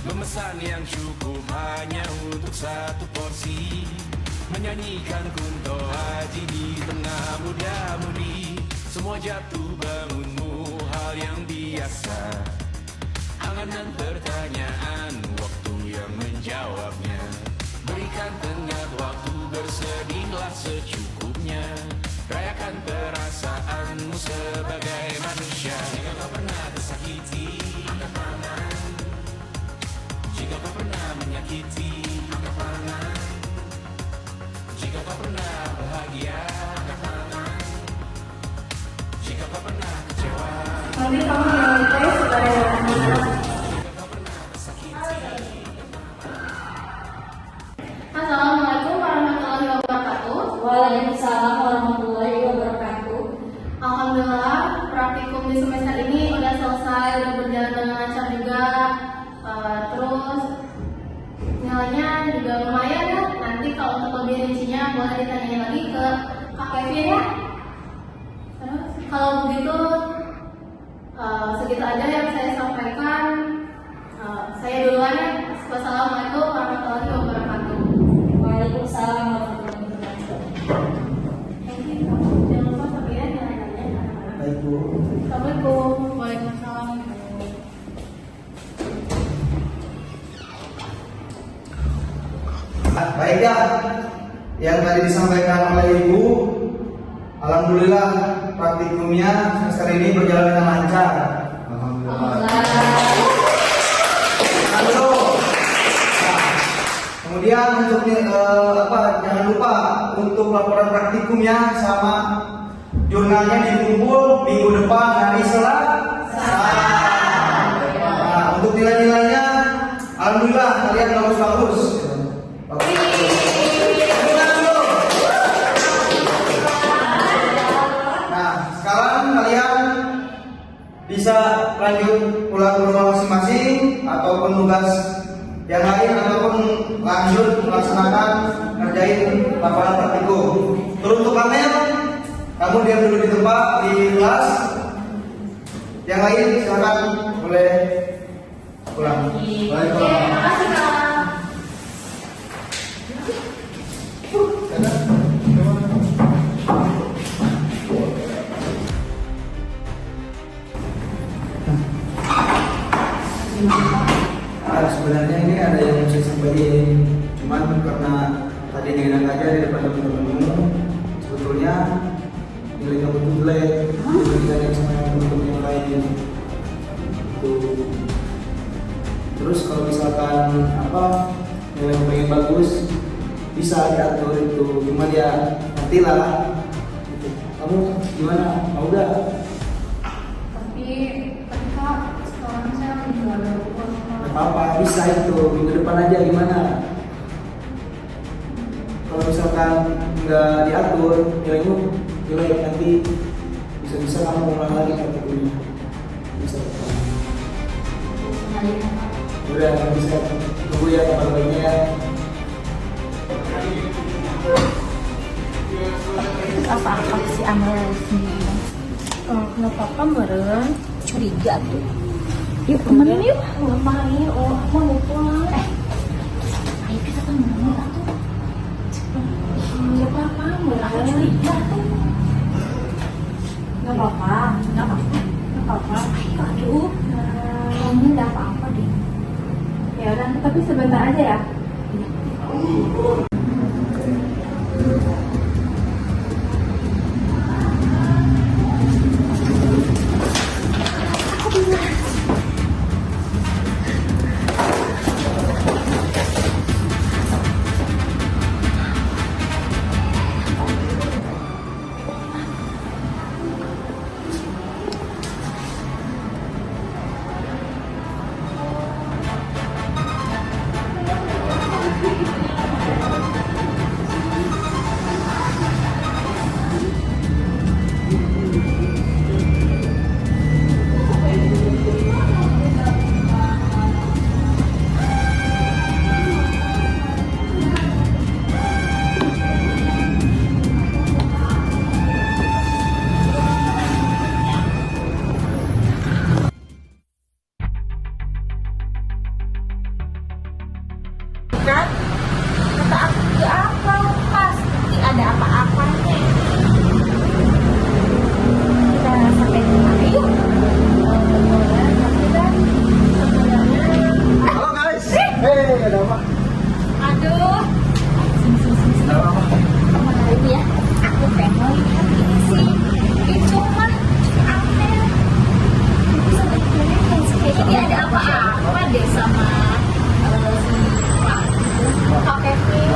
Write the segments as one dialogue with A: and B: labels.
A: Memesan yang cukup hanya untuk satu porsi, menyanyikan kunto haji di tengah muda-mudi. Semua jatuh bangunmu hal yang biasa, angan dan pertanyaan, waktu yang menjawabnya. Berikan tengah waktu, bersedihlah secukupnya. Rayakan perasaanmu sebagai manusia. Jika kau pernah tersakiti, angkat tangan. Jika kau pernah menyakiti, angkat tangan. Jika kau pernah bahagia, angkat tangan. Jika kau pernah kecewa,
B: Nanti kamu yang tes supaya Assalamualaikum warahmatullahi wabarakatuh.
C: Waalaikumsalam warahmatullahi wabarakatuh.
B: Alhamdulillah praktikum di semester ini udah selesai, udah berjalan dengan lancar juga. Terus nilainya juga lumayan ya. Nanti kalau untuk lebih rincinya boleh ditanya lagi ke Kak Kevin ya. Terus kalau begitu segitu aja yang saya sampaikan. Saya duluan ya. Wassalamualaikum warahmatullahi wabarakatuh.
C: Waalaikumsalam warahmatullahi wabarakatuh.
B: Jangan lupa sampai nilai-nilainya.
D: Baik Bu.
B: Assalamualaikum. Waalaikumsalam.
D: Baik ya, yang tadi disampaikan oleh Ibu, alhamdulillah praktikumnya semester ini berjalan dengan lancar. Alhamdulillah. Kemudian untuk jangan lupa untuk laporan praktikumnya sama jurnalnya dikumpul minggu depan hari Selasa. Nah, untuk nilai-nilainya, alhamdulillah kalian bagus-bagus. Nah, sekarang kalian bisa lanjut pulang ke rumah masing-masing ataupun tugas yang lain ataupun lanjut melaksanakan ngerjain laporan praktikum. Peruntukannya kamu diam dulu di tempat di kelas. Yang lain silakan boleh pulang. Baik,
B: Terima kasih Kak.
D: Sebenarnya ini ada yang mau saya sampaikan, cuman karena tadi nggak enak aja di depan teman-temanmu. Sebetulnya nilai kamu tuh jelek dibandingkan sama teman-teman yang lain. Tuh. Terus kalau misalkan nilai yang pengen bagus bisa diatur itu, cuma ya nantilah. Kamu gimana? Mau gak?
B: Tapi Kak, sekarang saya lagi nggak ada uang.
D: Apa bisa itu minggu depan aja gimana? Kalau misalkan nggak diatur nilaimu jelek, nanti bisa kamu ulang lagi praktikumnya. Bisa. Udah bisa tunggu ya kabar baiknya ya.
C: Apa-apa si Amel sendiri?
B: Kenapa Kak meren?
C: Curiga tuh. Yuk temenin yuk.
B: Ngapain? Oh, aku mau pulang.
C: Ayo kita temenin tuh.
B: Iya apa-apa,
C: Aku curiga tuh.
B: Nggak apa-apa.
C: Nggak apa-apa.
B: Nggak apa-apa.
C: Ayo aduh. Kayaknya nggak apa-apa deh.
B: Ya udah, tapi sebentar aja ya.
C: kan? Kata aku ke apa? Pasti ada apa-apa nih. Kita sampai ke mana yuk?
D: Halo guys. Hey, ada apa?
C: Aduh. Sini.
D: Ada apa?
C: Kemana ini ya? Aku pengen lihat ini sih. Itu mah Amel. Itu sama kayaknya dia ada apa-apa deh sama si Pak. Kak Kevin.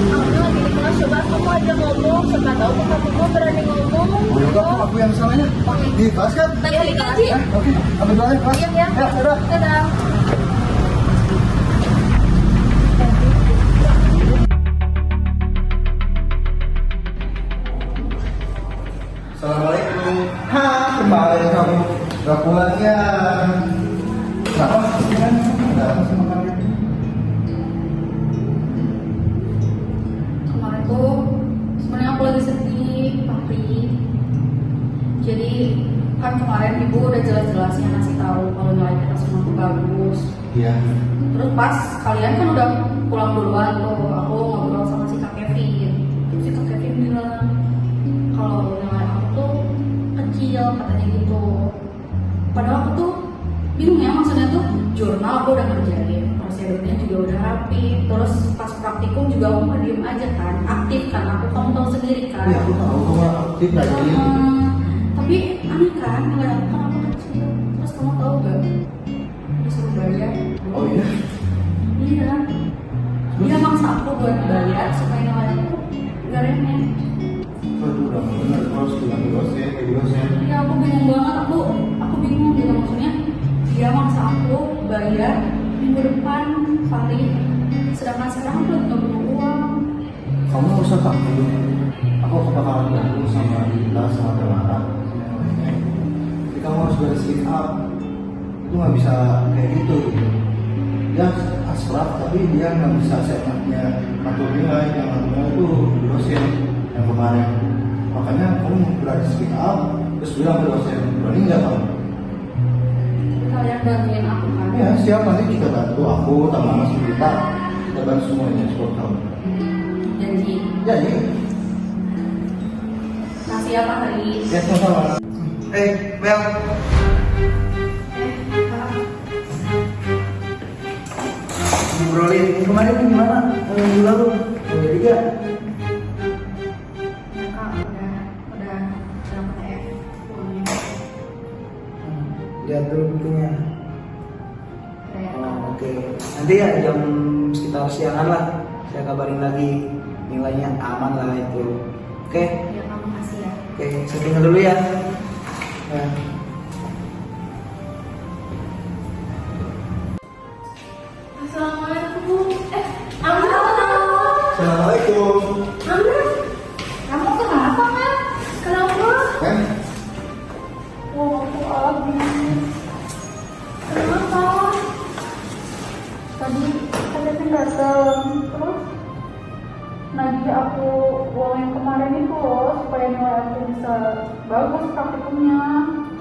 C: Aku lagi di kelas, coba kamu aja ngomong. Siapa tahu kamu berani ngomong.
D: Oh, ya udah, aku yang salahnya. Di kelas kan?
C: Tadi dikaji.
D: Oke, ambil dulu ya kelas.
C: Iya, ya.
D: Ya, udah.
C: Dadah.
D: Assalamualaikum. Kembali kamu. Gak pulang ya? Kenapa? Ada apa sama kamu?
B: Kemarin tuh sebenarnya aku lagi sedih, Papi. Jadi kan kemarin ibu udah jelas-jelasnya ngasih tahu kalau nilai kita semua tuh bagus.
D: Iya.
B: Terus pas kalian kan udah pulang duluan tuh, aku ngobrol sama si Kak Kevin. Terus si Kak Kevin bilang kalau nilai aku tuh kecil katanya gitu. Padahal aku tuh bingung ya, maksudnya tuh jurnal aku udah ngerjain, prosedurnya juga udah rapi. Terus pas praktikum juga aku nggak diem aja kan, aktif kan, kamu tahu sendiri kan.
D: Iya, aku tahu kamu aktif lagi.
B: Tapi aneh kan, nilai aku kan aku kecil. Terus kamu tahu gak? Disuruh bayar.
D: Oh iya?
B: Iya. Dia maksa aku buat bayar supaya nilai aku gak remeh.
D: Aduh, udah benar harus bilang ke dosen.
B: Iya, aku bingung banget. Aku bingung gitu, maksudnya dia maksa aku bayar minggu depan paling. Sedangkan sekarang aku lagi gak punya uang.
D: Kamu nggak usah takut. Aku bakalan bantu sama Dita sama Tamara. Jadi kamu harus speak up. Itu nggak bisa kayak gitu. Dia asraf tapi dia nggak bisa setnya ngatur nilai. Yang ngatur nilai itu dosen yang kemarin. Makanya kamu berani speak up terus bilang ke dosen, berani nggak kamu?
B: Kalian bantuin aku kan?
D: Ya siap, nanti kita bantu aku, Tamara, sama Dita. Kita bantu semuanya support kamu.
B: Janji.
D: Jadi,
B: Makasih ya Pak Hari.
D: ya sama-sama. Bel.
B: Kak.
D: Ngobrolin kemarin gimana? Minggu lalu, jadi gak?
B: Ya Kak, udah dapat ya uangnya.
D: Lihat dulu bukunya.
B: Kayak
D: Oke. Nanti ya jam sekitar siangan lah, saya kabarin lagi. Nilainya aman lah itu. Oke?
B: ya Kak, makasih ya.
D: Oke, saya tinggal dulu ya. Nah.
B: Assalamualaikum. Amel.
D: Assalamualaikum.
B: Amel. Kamu kenapa kan? Kenapa? Oh, aku abis. Kenapa? Tadi Kevin datang, terus nagih aku uang yang kemarin itu loh, supaya nilai aku bisa bagus praktikumnya.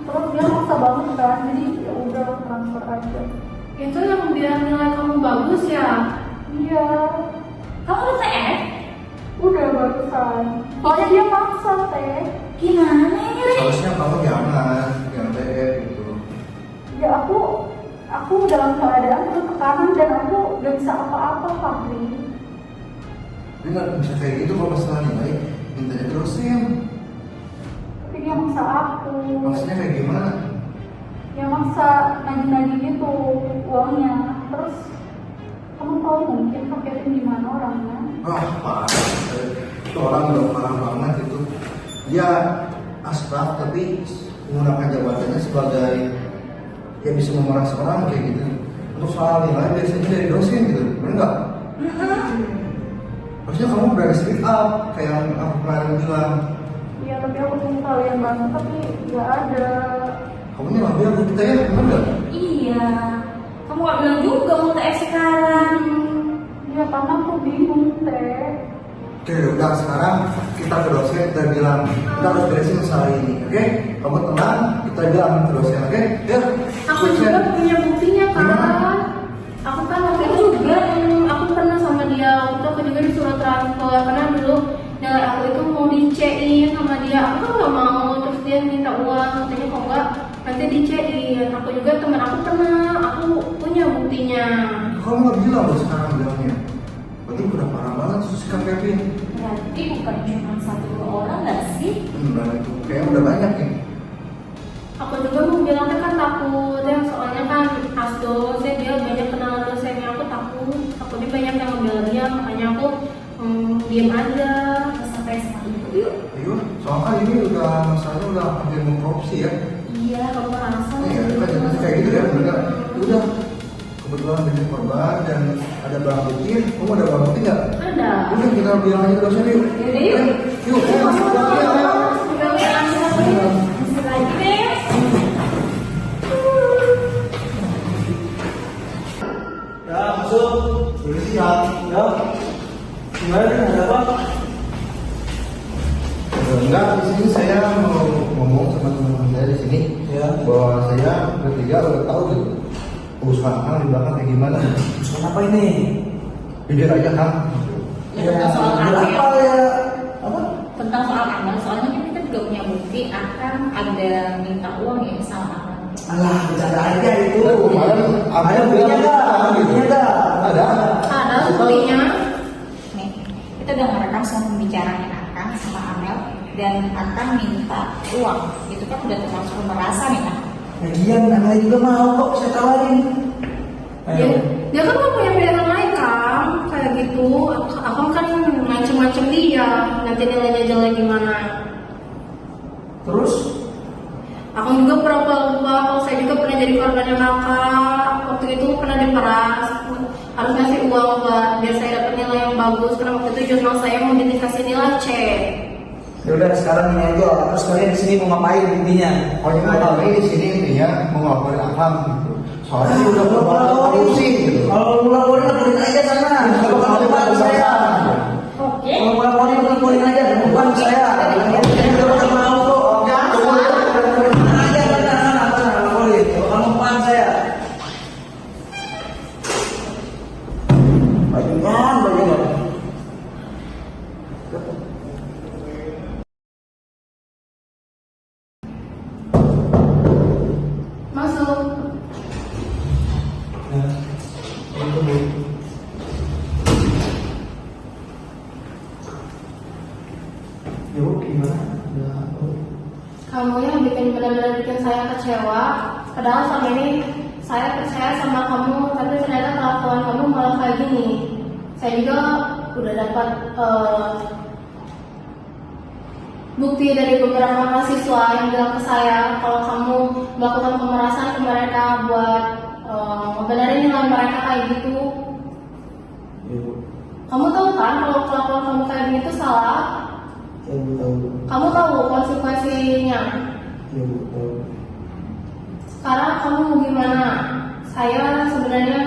B: Terus dia maksa banget kan, jadi ya udah transfer aja. Itu yang biar nilai kamu bagus ya? Iya. Kamu udah TF? Udah barusan. Soalnya dia maksa teh. Gimana ini?
D: Seharusnya kamu jangan TF gitu.
B: Ya aku dalam keadaan penuh tekanan dan aku gak bisa apa-apa, Fahri.
D: Dia nggak bisa kayak gitu kalau masalah nilai, mintanya dosen.
B: Tapi dia maksa aku.
D: Maksudnya kayak gimana?
B: Ya maksa nagih-nagih gitu uangnya. Terus kamu tahu mungkin Kak Kevin gimana orangnya?
D: Parah. Itu orang udah parah banget itu. Dia asraf tapi menggunakan jabatannya sebagai dia bisa memeras orang kayak gitu. Untuk soal nilai biasanya dari dosen gitu, benar nggak? Harusnya kamu berani speak up kayak yang aku kemarin bilang.
B: Iya, tapi aku tunggu kalian banget tapi nggak ada.
D: Kamu nyala bilang ke kita ya, benar nggak?
C: Iya. Kamu gak bilang juga mau TF sekarang.
B: Iya, karena aku bingung teh.
D: Oke, udah sekarang kita ke dosen dan bilang kita harus beresin masalah ini, oke? Kamu tenang, kita bilang ke dosen, oke? Ya.
B: Aku juga punya buktinya kan. Aku kan waktu itu juga aku pernah sama dia. Waktu itu aku juga disuruh transfer karena dulu nilai aku itu mau di-CI sama dia. Aku kan nggak mau, terus dia minta uang. Katanya kok nggak nanti di-CI. Aku juga teman aku pernah. Aku punya buktinya.
E: Kamu nggak bilang loh sekarang bilangnya. Berarti udah parah banget sih sikap Kevin.
C: Berarti bukan cuma 1-2 orang nggak sih?
E: Nah itu kayaknya udah banyak nih.
B: Aku juga mau bilangnya kan takut ya, soalnya kan asdos ya, dia banyak kenalan dosennya. Aku takut, takutnya banyak yang ngebela dia, makanya aku diem aja.
C: Sampai sekarang itu yuk.
E: Ayo, soalnya ini udah masalahnya udah hampir mau korupsi ya.
B: Iya, kamu merasa.
E: Iya, kan masih kayak gitu ya, bener. Udah kebetulan banyak korban dan ada barang bukti. Kamu ada barang bukti nggak?
B: Ada.
E: Udah kita bilang aja ke dosen yuk.
C: Yaudah, yuk.
E: Yuk, masuk lagi ya.
C: Masih lagi deh.
D: Ya, masuk. Udah siap. Ya. Gimana nih, ada apa?
E: Enggak, di sini saya mau ngomong sama teman-teman saya di sini
D: Ya.
E: bahwa saya bertiga udah tahu gitu urusan Kang di belakang kayak gimana.
D: Urusan apa ini?
E: Jujur aja Kang.
C: Ya, tentang soal
D: jujur
C: Amel.
D: apa ya? Apa?
C: Tentang soal Amel, soalnya kan kita juga punya bukti akan ada minta uang ya sama Amel.
D: Alah, bercanda aja itu.
E: Kemarin
D: Ada buktinya nggak? Buktinya nggak?
E: Ada.
B: Ada buktinya.
C: Nih, kita udah merekam semua pembicaraan Akang sama Amel dan Akang minta uang. Itu kan udah termasuk pemerasan ya kan?
D: Lagian anak juga mau kok saya tawarin.
B: Dia kan gak punya pilihan lain kan, kayak gitu. Aku kan macem-macem dia, nanti nilainya jelek gimana.
D: Terus?
B: Aku juga pura-pura lupa kalau saya juga pernah jadi korbannya kakak. Waktu itu pernah diperas, harus ngasih uang buat biar saya dapat nilai yang bagus. Karena waktu itu jurnal saya mau dikasih nilai C.
D: Ya udah sekarang ini aja. Terus kalian di sini mau ngapain intinya?
E: Oh ini kami di sini intinya mau ngelaporin Akang gitu. Soalnya dia udah
D: Kalau
E: berbuat korupsi gitu.
D: Kalau laporin laporin aja sana. Kalau bukan saya.
C: Oke.
D: Kalau mau laporin aja, bukan saya. Saya udah mau kok. Laporin aja sana laporin. Kalau kamu bukan saya. Bajingan.
B: Masuk.
D: Ya Bu, gimana?
B: Kamu yang bikin benar-benar bikin saya kecewa. Padahal selama ini saya percaya sama kamu, tapi ternyata kelakuan kamu malah kayak gini. Saya juga udah dapat bukti dari beberapa mahasiswa yang bilang ke saya kalau kamu melakukan pemerasan ke mereka buat membenarin nilai mereka kayak gitu.
D: Ya Bu,
B: Kamu tahu kan kalau kelakuan kamu kayak gini itu salah?
D: ya Bu tahu.
B: Kamu tahu konsekuensinya.
D: Ya Bu tahu.
B: Sekarang kamu mau gimana? Saya sebenarnya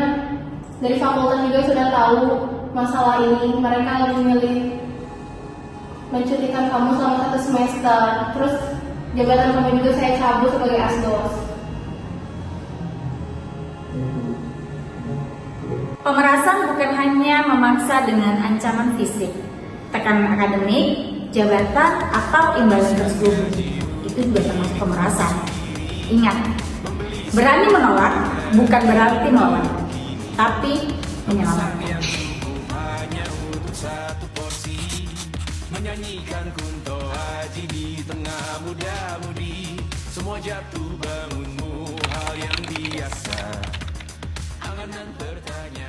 B: dari fakultas juga sudah tahu masalah ini. Mereka lebih milih mencutikan kamu selama 1 semester. Terus jabatan kamu juga saya cabut sebagai asdos.
D: Ya Bu.
C: Pemerasan bukan hanya memaksa dengan ancaman fisik, tekanan akademik, jabatan, atau imbalan terselubung. Itu juga termasuk pemerasan. Ingat, berani menolak bukan berarti melawan, tapi menyelamatkan.
A: Hanya untuk satu porsi, menyanyikan kunto haji di tengah muda-mudi. Semua jatuh bangunmu hal yang biasa. Angan dan bertanya